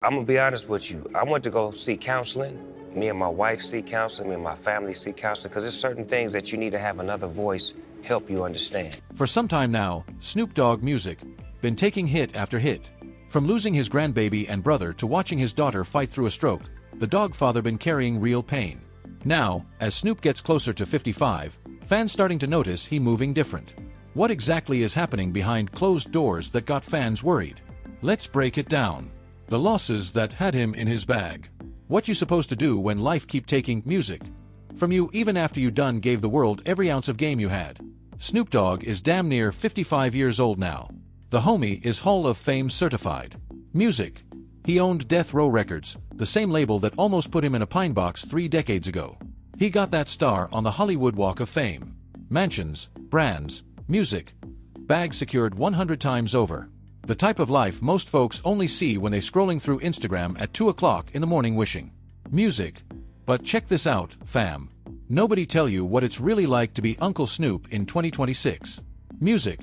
I'm gonna be honest with you. I went to go seek counseling. Me and my wife seek counseling. Me and my family seek counseling because there's certain things that you need to have another voice help you understand. For some time now, Snoop Dogg music been taking hit after hit. From losing his grandbaby and brother to watching his daughter fight through a stroke, the dog father been carrying real pain. Now, as Snoop gets closer to 55, fans starting to notice he moving different. What exactly is happening behind closed doors that got fans worried? Let's break it down. The losses that had him in his bag. What you supposed to do when life keep taking music from you even after you done gave the world every ounce of game you had. Snoop Dogg is damn near 55 years old now. The homie is Hall of Fame certified. Music. He owned Death Row Records, the same label that almost put him in a pine box 3 decades ago. He got that star on the Hollywood Walk of Fame. Mansions, brands, music. Bag secured 100 times over. The type of life most folks only see when they scrolling through Instagram at 2 o'clock in the morning wishing. Music. But check this out, fam. Nobody tell you what it's really like to be Uncle Snoop in 2026. Music.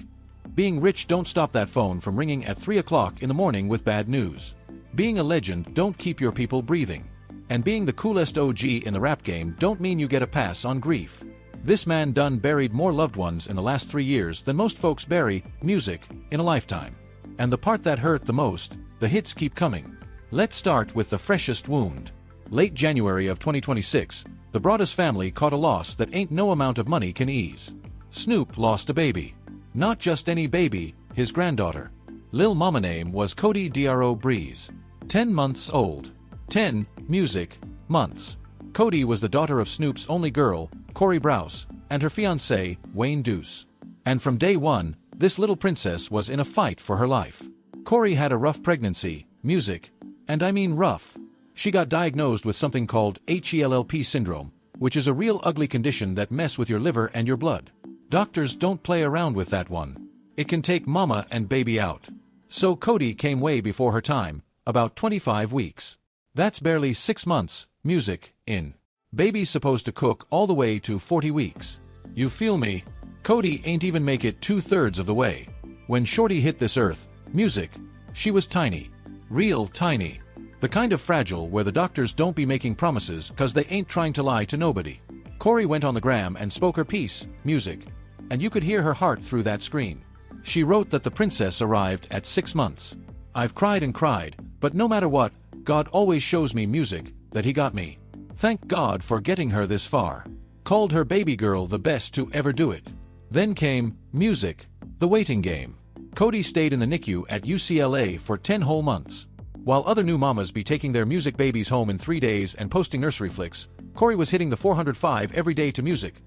Being rich don't stop that phone from ringing at 3 o'clock in the morning with bad news. Being a legend don't keep your people breathing. And being the coolest OG in the rap game don't mean you get a pass on grief. This man done buried more loved ones in the last 3 years than most folks bury music in a lifetime. And the part that hurt the most, the hits keep coming. Let's start with the freshest wound. Late January of 2026, the Broaddus family caught a loss that ain't no amount of money can ease. Snoop lost a baby. Not just any baby, his granddaughter. Lil Mama name was Cody Dro Breeze. 10 months old. 10, music, months. Cody was the daughter of Snoop's only girl, Corey Browse, and her fiancé, Wayne Deuce. And from day one, this little princess was in a fight for her life. Corey had a rough pregnancy, music, and I mean rough. She got diagnosed with something called HELLP syndrome, which is a real ugly condition that mess with your liver and your blood. Doctors don't play around with that one. It can take mama and baby out. So Cody came way before her time, about 25 weeks. That's barely 6 months, music, in. Baby's supposed to cook all the way to 40 weeks. You feel me? Cody ain't even make it 2/3 of the way. When Shorty hit this earth, music, she was tiny. Real tiny. The kind of fragile where the doctors don't be making promises cause they ain't trying to lie to nobody. Corey went on the gram and spoke her piece, music. And you could hear her heart through that screen. She wrote that the princess arrived at 6 months. I've cried and cried, but no matter what, God always shows me music, that he got me. Thank God for getting her this far. Called her baby girl the best to ever do it. Then came, music, the waiting game. Cody stayed in the NICU at UCLA for 10 whole months. While other new mamas be taking their music babies home in 3 days and posting nursery flicks, Corey was hitting the 405 every day to music.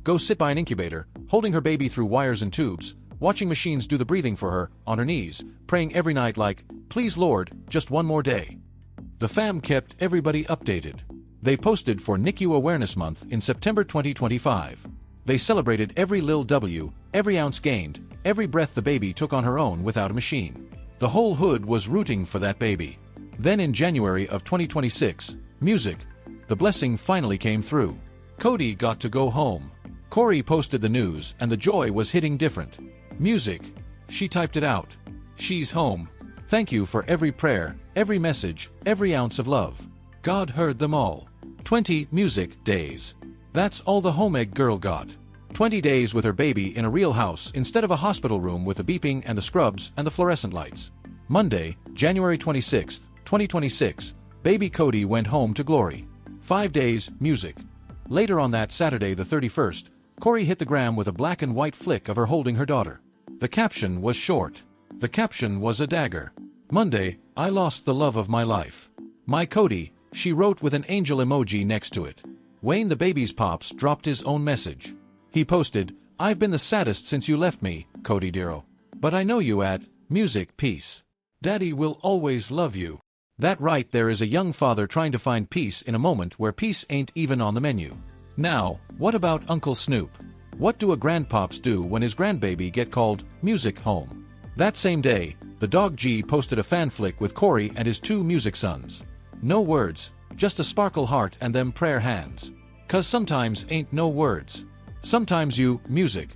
Go sit by an incubator, holding her baby through wires and tubes, watching machines do the breathing for her, on her knees, praying every night like, please Lord, just one more day. The fam kept everybody updated. They posted for NICU Awareness Month in September 2025. They celebrated every lil W, every ounce gained, every breath the baby took on her own without a machine. The whole hood was rooting for that baby. Then in January of 2026, music, the blessing finally came through. Cody got to go home. Corey posted the news and the joy was hitting different. Music, she typed it out. She's home. Thank you for every prayer, every message, every ounce of love. God heard them all. 20 music days. That's all the homegg girl got. 20 days with her baby in a real house instead of a hospital room with the beeping and the scrubs and the fluorescent lights. Monday, January 26, 2026, baby Cody went home to glory. 5 days, music. Later on that Saturday the 31st, Corey hit the gram with a black and white flick of her holding her daughter. The caption was short. The caption was a dagger. Monday, I lost the love of my life. My Cody, she wrote with an angel emoji next to it. Wayne the baby's pops dropped his own message. He posted, I've been the saddest since you left me, Cody Dro. But I know you at, music, peace. Daddy will always love you. That right there is a young father trying to find peace in a moment where peace ain't even on the menu. Now, what about Uncle Snoop? What do a grandpops do when his grandbaby get called, music home? That same day, the dog G posted a fan flick with Corey and his 2 music sons. No words, just a sparkle heart and them prayer hands. Cause sometimes ain't no words. Sometimes you, music,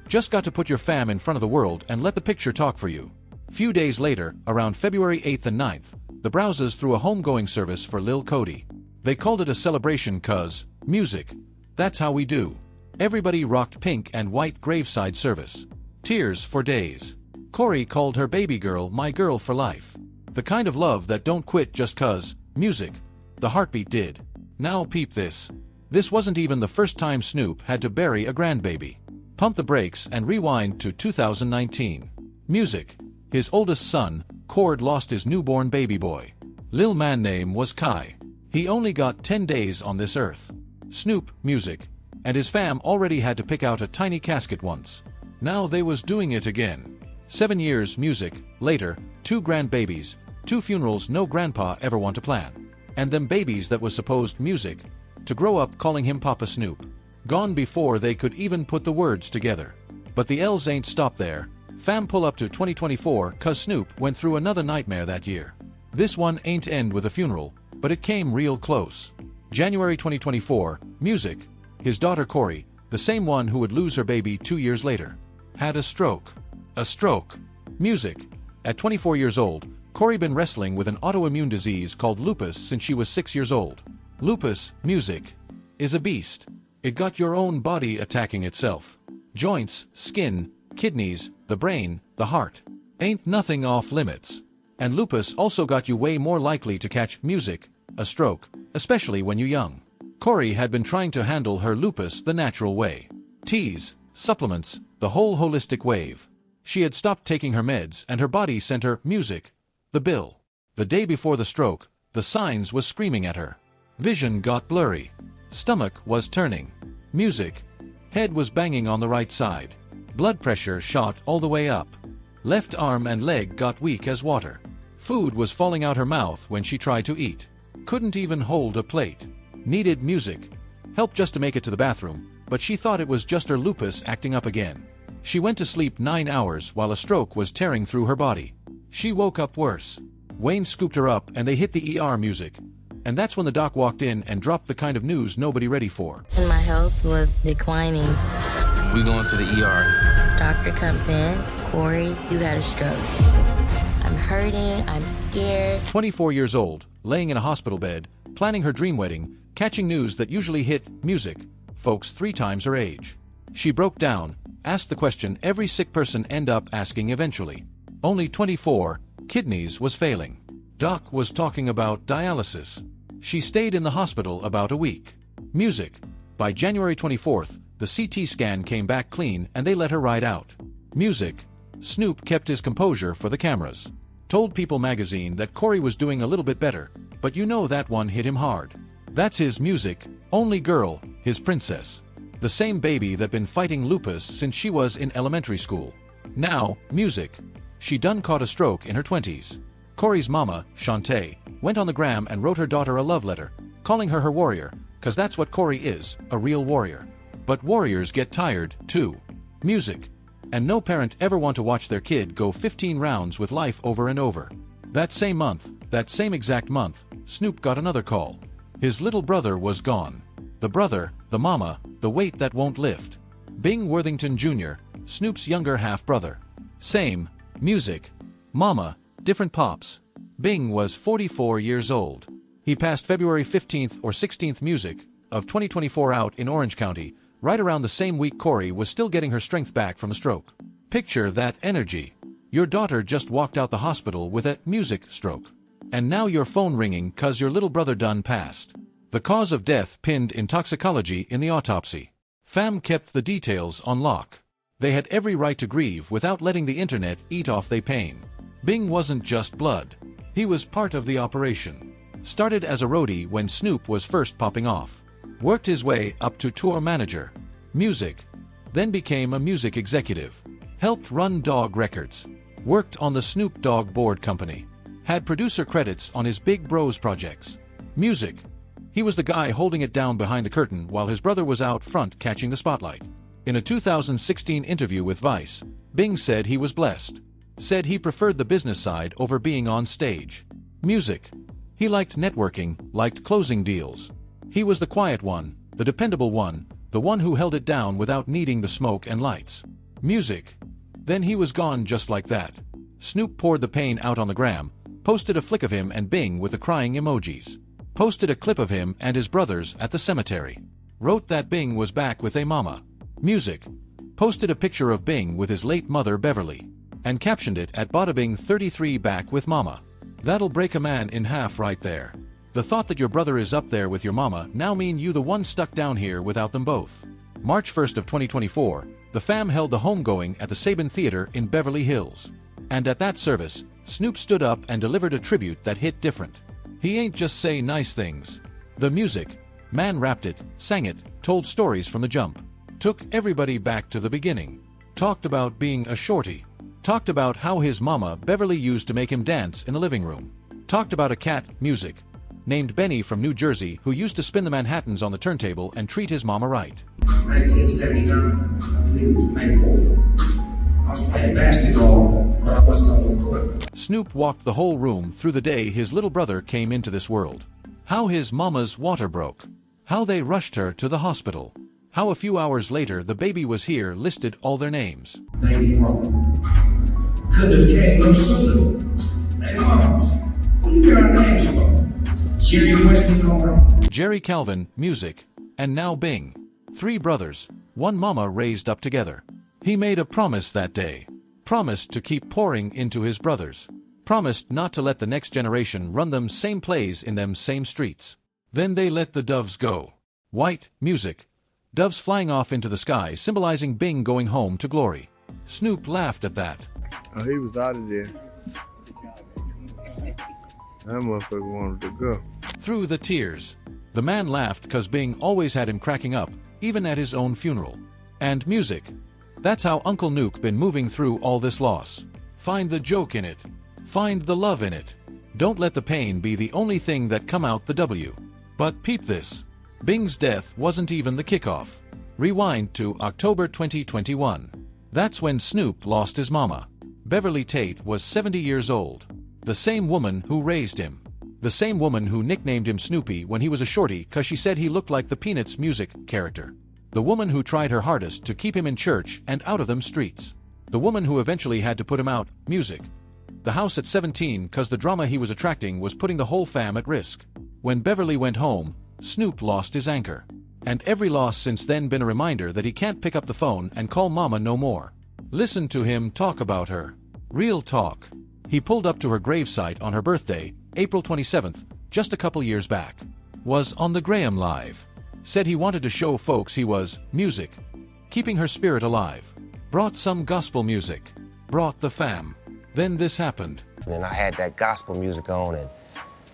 just got to put your fam in front of the world and let the picture talk for you. Few days later, around February 8th and 9th, the browsers threw a homegoing service for Lil Cody. They called it a celebration 'cause music. That's how we do. Everybody rocked pink and white graveside service. Tears for days. Corey called her baby girl my girl for life. The kind of love that don't quit just 'cause music. The heartbeat did. Now peep this. This wasn't even the first time Snoop had to bury a grandbaby. Pump the brakes and rewind to 2019. Music. His oldest son, Cord, lost his newborn baby boy. Lil man name was Kai. He only got 10 days on this earth. Snoop, music, and his fam already had to pick out a tiny casket once. Now they was doing it again. 7 years, music, later, 2 grandbabies, 2 funerals no grandpa ever want to plan. And them babies that was supposed music, to grow up calling him Papa Snoop. Gone before they could even put the words together. But the L's ain't stopped there. Fam, pull up to 2024 'cause Snoop went through another nightmare that year. This one ain't end with a funeral, but it came real close. January 2024, music. His daughter Corey, the same one who would lose her baby 2 years later, had a stroke. A stroke. Music. At 24 years old, Corey been wrestling with an autoimmune disease called lupus since she was 6 years old. Lupus, music, is a beast. It got your own body attacking itself. Joints, skin, kidneys, the brain, the heart. Ain't nothing off limits. And lupus also got you way more likely to catch music, a stroke, especially when you're young. Corey had been trying to handle her lupus the natural way. Teas, supplements, the whole holistic wave. She had stopped taking her meds and her body sent her music, the bill. The day before the stroke, the signs was screaming at her. Vision got blurry. Stomach was turning. Music. Head was banging on the right side. Blood pressure shot all the way up. Left arm and leg got weak as water. Food was falling out her mouth when she tried to eat. Couldn't even hold a plate. Needed music. Help just to make it to the bathroom, but she thought it was just her lupus acting up again. She went to sleep 9 hours while a stroke was tearing through her body. She woke up worse. Wayne scooped her up and they hit the ER, music. And that's when the doc walked in and dropped the kind of news nobody ready for. And my health was declining. We going to the ER. Doctor comes in, Corey, you had a stroke. I'm hurting, I'm scared. 24 years old, laying in a hospital bed, planning her dream wedding, catching news that usually hit music folks 3 times her age. She broke down, asked the question every sick person end up asking eventually. Only 24, kidneys was failing. Doc was talking about dialysis. She stayed in the hospital about a week. Music. By January 24th, the CT scan came back clean and they let her ride out. Music. Snoop kept his composure for the cameras. Told People magazine that Corey was doing a little bit better, but you know that one hit him hard. That's his music, only girl, his princess. The same baby that been fighting lupus since she was in elementary school. Now, music. She done caught a stroke in her 20s. Corey's mama, Shantae, went on the gram and wrote her daughter a love letter, calling her warrior, 'cause that's what Corey is, a real warrior. But warriors get tired, too. Music. And no parent ever want to watch their kid go 15 rounds with life over and over. That same month, that same exact month, Snoop got another call. His little brother was gone. The brother, the mama, the weight that won't lift. Bing Worthington Jr., Snoop's younger half-brother. Same, music. Mama, different pops. Bing was 44 years old. He passed February 15th or 16th, music, of 2024 out in Orange County, right around the same week Corey was still getting her strength back from a stroke. Picture that energy. Your daughter just walked out the hospital with a music stroke. And now your phone ringing 'cause your little brother done passed. The cause of death pinned in toxicology in the autopsy. Fam kept the details on lock. They had every right to grieve without letting the internet eat off their pain. Bing wasn't just blood. He was part of the operation. Started as a roadie when Snoop was first popping off. Worked his way up to tour manager. Music. Then became a music executive. Helped run Dogg Records. Worked on the Snoop Dogg board company. Had producer credits on his Big Bros projects. Music. He was the guy holding it down behind the curtain while his brother was out front catching the spotlight. In a 2016 interview with Vice, Bing said he was blessed. Said he preferred the business side over being on stage. Music. He liked networking, liked closing deals. He was the quiet one, the dependable one, the one who held it down without needing the smoke and lights. Music. Then he was gone just like that. Snoop poured the pain out on the gram, posted a flick of him and Bing with the crying emojis. Posted a clip of him and his brothers at the cemetery. Wrote that Bing was back with a mama. Music. Posted a picture of Bing with his late mother Beverly. And captioned it at Bada Bing 33 back with mama. That'll break a man in half right there. The thought that your brother is up there with your mama now mean you the one stuck down here without them both. March 1st of 2024, the fam held the homegoing at the Sabin Theater in Beverly Hills. And at that service, Snoop stood up and delivered a tribute that hit different. He ain't just say nice things. The music, man rapped it, sang it, told stories from the jump. Took everybody back to the beginning. Talked about being a shorty. Talked about how his mama Beverly used to make him dance in the living room. Talked about a cat, Music, named Benny from New Jersey who used to spin the Manhattans on the turntable and treat his mama right. 1979, I believe it was May 4th. I was playing basketball, but I wasn't on the court. Snoop walked the whole room through the day his little brother came into this world. How his mama's water broke. How they rushed her to the hospital. How a few hours later the baby was here, listed all their names. Baby mama. Couldn't have came no sooner. Hey, moms, where you get our names from? Jerry Western, Jerry Calvin, Music, and now Bing. 3 brothers, 1 mama raised up together. He made a promise that day. Promised to keep pouring into his brothers. Promised not to let the next generation run them same plays in them same streets. Then they let the doves go. White, Music. Doves flying off into the sky, symbolizing Bing going home to glory. Snoop laughed at that. Oh, he was out of there. That motherfucker wanted to go. Through the tears. The man laughed cause Bing always had him cracking up, even at his own funeral. And Music. That's how Uncle Nuke been moving through all this loss. Find the joke in it. Find the love in it. Don't let the pain be the only thing that come out the W. But peep this. Bing's death wasn't even the kickoff. Rewind to October 2021. That's when Snoop lost his mama. Beverly Tate was 70 years old. The same woman who raised him. The same woman who nicknamed him Snoopy when he was a shorty cause she said he looked like the Peanuts Music character. The woman who tried her hardest to keep him in church and out of them streets. The woman who eventually had to put him out, Music. The house at 17 cause the drama he was attracting was putting the whole fam at risk. When Beverly went home, Snoop lost his anchor. And every loss since then been a reminder that he can't pick up the phone and call mama no more. Listen to him talk about her. Real talk. He pulled up to her gravesite on her birthday, April 27th, just a couple years back. Was on the Graham Live. Said he wanted to show folks he was, Music. Keeping her spirit alive. Brought some gospel music. Brought the fam. Then this happened. And I had that gospel music on and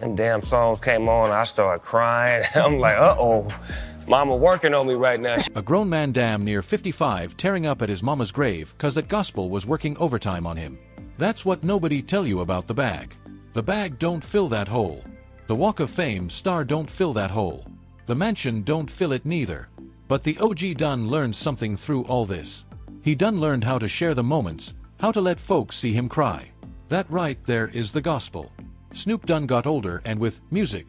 them damn songs came on, I started crying. I'm like, uh-oh, mama working on me right now. A grown man damn near 55 tearing up at his mama's grave cause that gospel was working overtime on him. That's what nobody tell you about the bag. The bag don't fill that hole. The Walk of Fame star don't fill that hole. The mansion don't fill it neither. But the OG done learned something through all this. He done learned how to share the moments, how to let folks see him cry. That right there is the gospel. Snoop done got older and with Music,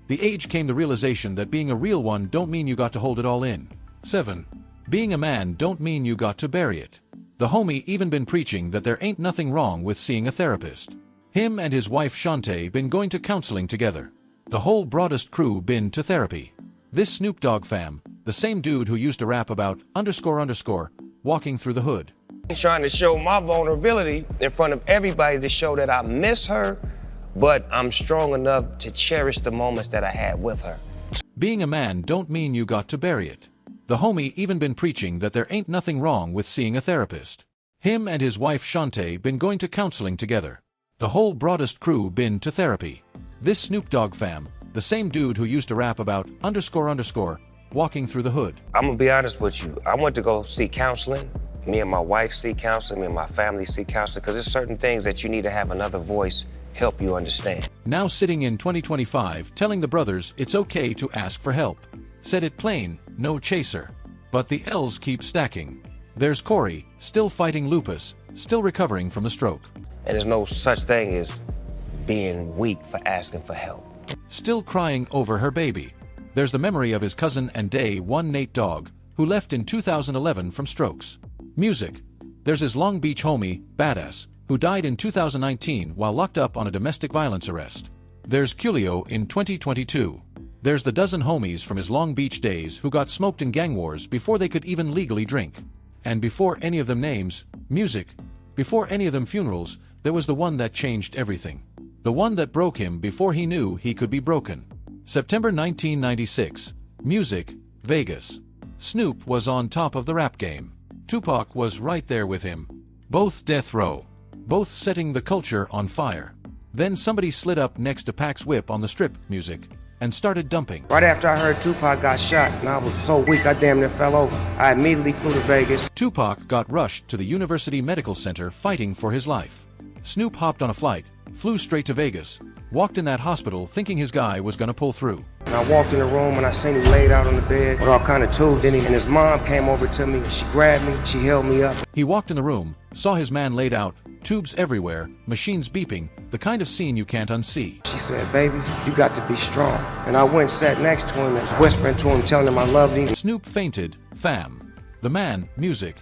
the age came the realization that being a real one don't mean you got to hold it all in. 7. Being a man don't mean you got to bury it. The homie even been preaching that there ain't nothing wrong with seeing a therapist. Him and his wife Shantae been going to counseling together. The whole broadest crew been to therapy. This Snoop Dogg fam, the same dude who used to rap about __ walking through the hood. Trying to show my vulnerability in front of everybody to show that I miss her, but I'm strong enough to cherish the moments that I had with her. Being a man don't mean you got to bury it. The homie even been preaching that there ain't nothing wrong with seeing a therapist. Him and his wife Shantae been going to counseling together. The whole broadest crew been to therapy. This Snoop Dogg fam, the same dude who used to rap about __ walking through the hood. I'm gonna be honest with you. I went to go seek counseling. Me and my wife seek counseling, me and my family seek counseling, because there's certain things that you need to have another voice help you understand. Now sitting in 2025 telling the brothers it's okay to ask for help. Said it plain, no chaser. But the L's keep stacking. There's Corey, still fighting lupus, still recovering from the stroke. And there's no such thing as being weak for asking for help. Still crying over her baby. There's the memory of his cousin and day one Nate Dogg, who left in 2011 from strokes. Music. There's his Long Beach homie, Badass, who who died in 2019 while locked up on a domestic violence arrest. There's Coolio in 2022. There's the dozen homies from his Long Beach days who got smoked in gang wars before they could even legally drink. And before any of them names, music, before any of them funerals, there was the one that changed everything. The one that broke him before he knew he could be broken. September 1996. Music, Vegas. Snoop was on top of the rap game. Tupac was right there with him. Both death row. Both setting the culture on fire. Then somebody slid up next to Pac's whip on the strip, music, and started dumping. Right after I heard Tupac got shot, and I was so weak I damn near fell over. I immediately flew to Vegas. Tupac got rushed to the University Medical Center fighting for his life. Snoop hopped on a flight, flew straight to Vegas, walked in that hospital thinking his guy was gonna pull through. And I walked in the room and I seen him laid out on the bed with all kind of tubes in him, and his mom came over to me and she grabbed me, she held me up. He walked in the room, saw his man laid out, tubes everywhere, machines beeping, the kind of scene you can't unsee. She said, baby, you got to be strong. And I went and sat next to him and was whispering to him, telling him I loved him. Snoop fainted, fam. The man, music,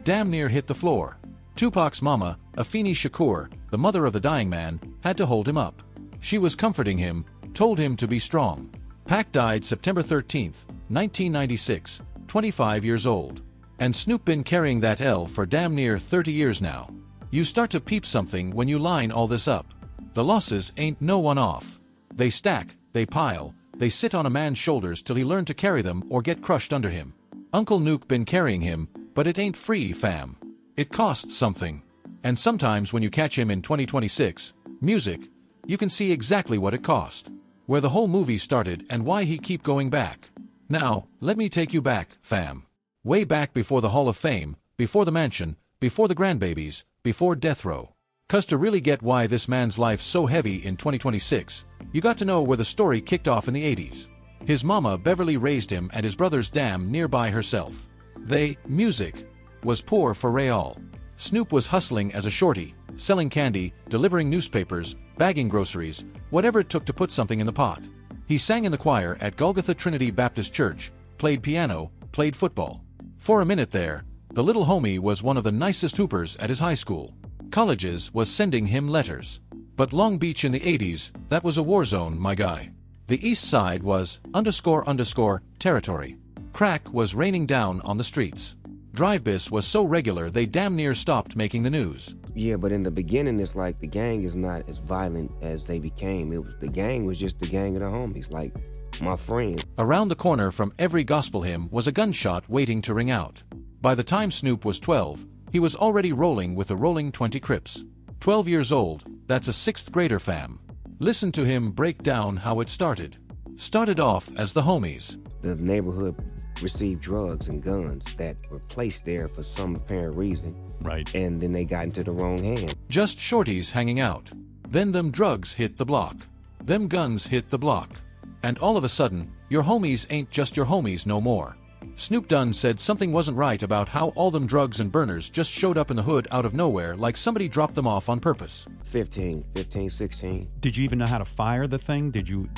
damn near hit the floor. Tupac's mama, Afeni Shakur, the mother of the dying man, had to hold him up. She was comforting him, told him to be strong. Pac died September 13th, 1996, 25 years old. And Snoop been carrying that L for damn near 30 years now. You start to peep something when you line all this up. The losses ain't no one-off. They stack, they pile, they sit on a man's shoulders till he learn to carry them or get crushed under him. Uncle Nuke been carrying him, but it ain't free, fam. It costs something. And sometimes when you catch him in 2026, music, you can see exactly what it cost. Where the whole movie started and why he keep going back. Now, let me take you back, fam. Way back before the Hall of Fame, before the mansion, before the grandbabies, before death row. 'Cause to really get why this man's life's so heavy in 2026, you got to know where the story kicked off in the 80s. His mama Beverly raised him and his brothers damn nearby herself. They, music, was poor for real. Snoop was hustling as a shorty, selling candy, delivering newspapers, bagging groceries, whatever it took to put something in the pot. He sang in the choir at Golgotha Trinity Baptist Church, played piano, played football. For a minute there, the little homie was one of the nicest hoopers at his high school. Colleges was sending him letters. But Long Beach in the 80s, that was a war zone, my guy. The east side was __ territory. Crack was raining down on the streets. Drive-bis was so regular they damn near stopped making the news. Yeah, but in the beginning, it's like the gang is not as violent as they became. The gang was just the gang of the homies, like my friends. Around the corner from every gospel hymn was a gunshot waiting to ring out. By the time Snoop was 12, he was already rolling with the Rolling 20 Crips. 12 years old, that's a 6th grader, fam. Listen to him break down how it started. Started off as the homies. The neighborhood received drugs and guns that were placed there for some apparent reason. Right. And then they got into the wrong hand. Just shorties hanging out. Then them drugs hit the block. Them guns hit the block. And all of a sudden, your homies ain't just your homies no more. Snoop Dunn said something wasn't right about how all them drugs and burners just showed up in the hood out of nowhere like somebody dropped them off on purpose. 15, 16. Did you even know how to fire the thing? Did you,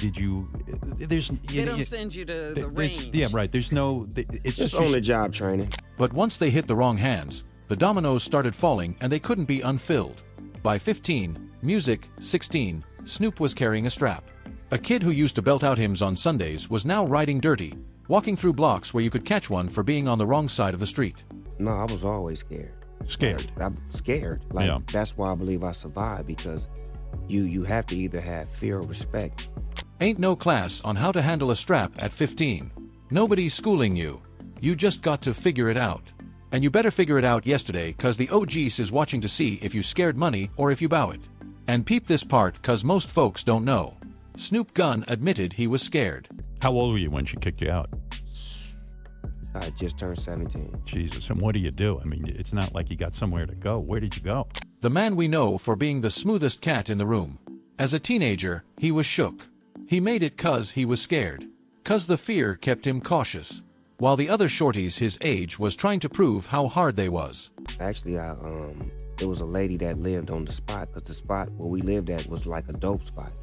there's... They don't send you to the range. Yeah, right. There's no... It's Just on the job training. But once they hit the wrong hands, the dominoes started falling and they couldn't be unfilled. By 15, music, 16, Snoop was carrying a strap. A kid who used to belt out hymns on Sundays was now riding dirty, walking through blocks where you could catch one for being on the wrong side of the street. No, I was always scared. Scared. I'm scared. Yeah. That's why I believe I survived, because you have to either have fear or respect. Ain't no class on how to handle a strap at 15. Nobody's schooling you. You just got to figure it out. And you better figure it out yesterday, 'cause the OGs is watching to see if you scared money or if you bow it. And peep this part, 'cause most folks don't know. Snoop Gunn admitted he was scared. How old were you when she kicked you out? I just turned 17. Jesus, and what do you do? I mean, it's not like you got somewhere to go. Where did you go? The man we know for being the smoothest cat in the room. As a teenager, he was shook. He made it 'cause he was scared. 'Cause the fear kept him cautious. While the other shorties his age was trying to prove how hard they was. Actually, there was a lady that lived on the spot, because the spot where we lived at was like a dope spot.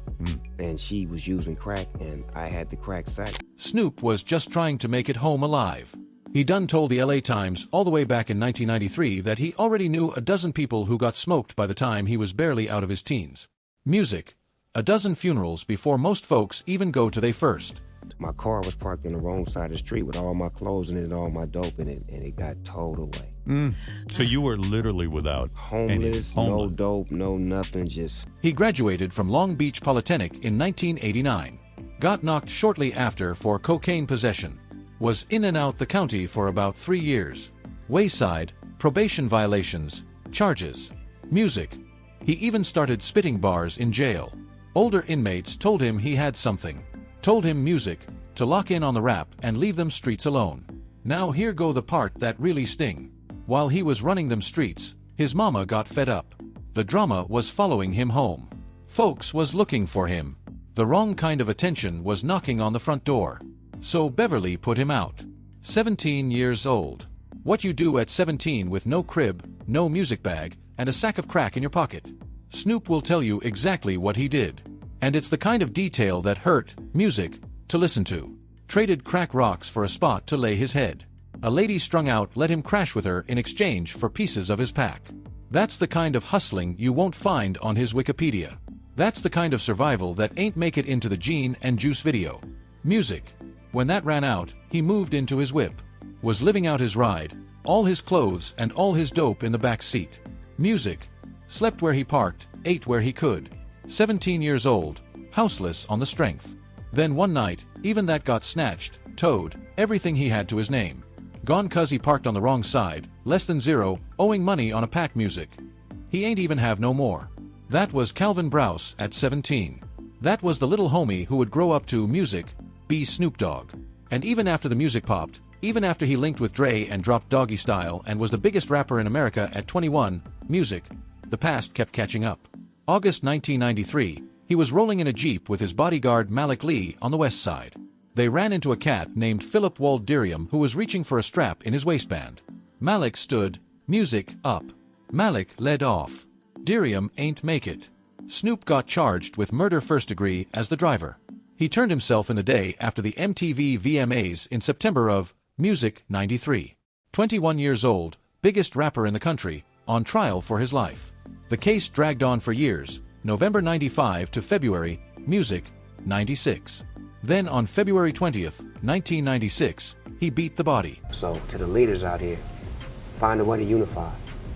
And she was using crack, and I had the crack sack. Snoop was just trying to make it home alive. He done told the LA Times all the way back in 1993 that he already knew a dozen people who got smoked by the time he was barely out of his teens. Music. A dozen funerals before most folks even go to their first. My car was parked on the wrong side of the street with all my clothes in it and all my dope in it, and it got towed away. So you were literally without Homeless, no dope, no nothing, just... He graduated from Long Beach Polytechnic in 1989. Got knocked shortly after for cocaine possession. Was in and out the county for about 3 years. Wayside, probation violations, charges. Music. He even started spitting bars in jail. Older inmates told him he had something. Told him music, to lock in on the rap and leave them streets alone. Now here go the part that really sting. While he was running them streets, his mama got fed up. The drama was following him home. Folks was looking for him. The wrong kind of attention was knocking on the front door. So Beverly put him out. 17 years old. What you do at 17 with no crib, no music bag, and a sack of crack in your pocket? Snoop will tell you exactly what he did. And it's the kind of detail that hurt, music, to listen to. Traded crack rocks for a spot to lay his head. A lady strung out let him crash with her in exchange for pieces of his pack. That's the kind of hustling you won't find on his Wikipedia. That's the kind of survival that ain't make it into the Gene and Juice video. Music. When that ran out, he moved into his whip. Was living out his ride, all his clothes and all his dope in the back seat. Music. Slept where he parked, ate where he could. 17 years old, houseless on the strength. Then one night, even that got snatched, towed, everything he had to his name. Gone 'cause he parked on the wrong side, less than zero, owing money on a pack music. He ain't even have no more. That was Calvin Browse at 17. That was the little homie who would grow up to music, be Snoop Dogg. And even after the music popped, even after he linked with Dre and dropped Doggy Style and was the biggest rapper in America at 21, music, the past kept catching up. August 1993, he was rolling in a Jeep with his bodyguard Malik Lee on the west side. They ran into a cat named Philip Waldirium who was reaching for a strap in his waistband. Malik stood, music up. Malik led off. Dirium ain't make it. Snoop got charged with murder first degree as the driver. He turned himself in the day after the MTV VMAs in September of Music 93. 21 years old, biggest rapper in the country, on trial for his life. The case dragged on for years, November 95 to February, Music 96. Then on February 20th, 1996, he beat the body. So to the leaders out here, find a way to unify.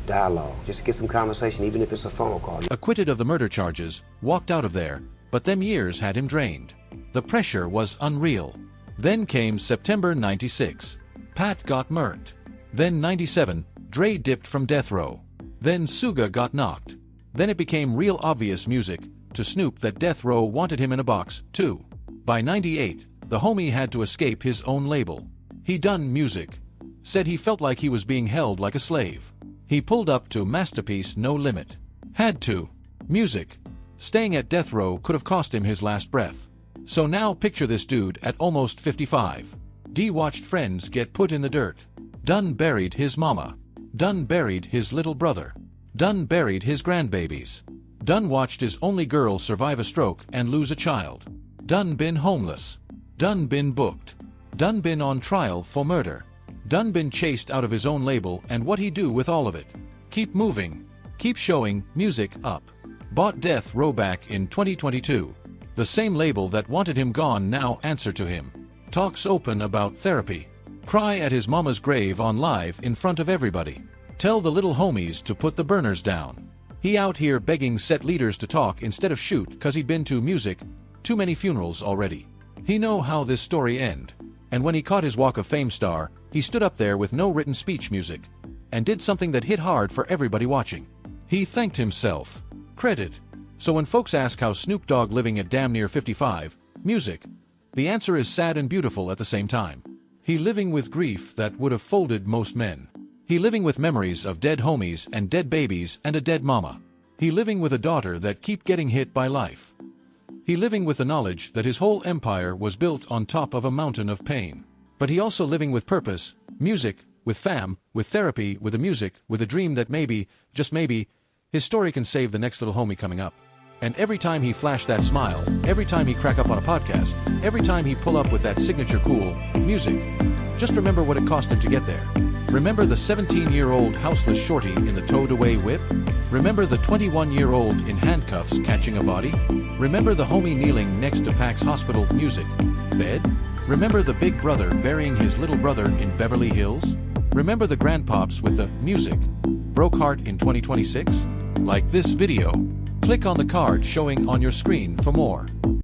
Dialogue. Just get some conversation, even if it's a phone call. Acquitted of the murder charges, walked out of there, but them years had him drained. The pressure was unreal. Then came September 96. Pat got murked. Then 97, Dre dipped from death row. Then Suga got knocked. Then it became real obvious music to Snoop that death row wanted him in a box, too. By 98, the homie had to escape his own label. He done music. Said he felt like he was being held like a slave. He pulled up to Masterpiece No Limit. Had to. Music. Staying at death row could have cost him his last breath. So now picture this dude at almost 55. D watched friends get put in the dirt. Done buried his mama. Done buried his little brother. Done buried his grandbabies. Done watched his only girl survive a stroke and lose a child. Done been homeless. Done been booked. Done been on trial for murder. Done been chased out of his own label, and what he do with all of it? Keep moving. Keep showing, music up. Bought death row back in 2022. The same label that wanted him gone now answer to him. Talks open about therapy. Cry at his mama's grave on live in front of everybody. Tell the little homies to put the burners down. He out here begging set leaders to talk instead of shoot 'cause he'd been to music, too many funerals already. He know how this story end. And when he caught his Walk of Fame star, he stood up there with no written speech music and did something that hit hard for everybody watching. He thanked himself. Credit. So when folks ask how Snoop Dogg living at damn near 55, music, the answer is sad and beautiful at the same time. He living with grief that would have folded most men. He living with memories of dead homies and dead babies and a dead mama. He living with a daughter that keep getting hit by life. He living with the knowledge that his whole empire was built on top of a mountain of pain. But he also living with purpose, music, with fam, with therapy, with the music, with a dream that maybe, just maybe, his story can save the next little homie coming up. And every time he flash that smile, every time he crack up on a podcast, every time he pull up with that signature cool music, just remember what it cost him to get there. Remember the 17-year-old houseless shorty in the towed-away whip? Remember the 21-year-old in handcuffs catching a body? Remember the homie kneeling next to Pax Hospital music bed? Remember the big brother burying his little brother in Beverly Hills? Remember the grandpops with the music broke heart in 2026? Like this video, click on the card showing on your screen for more.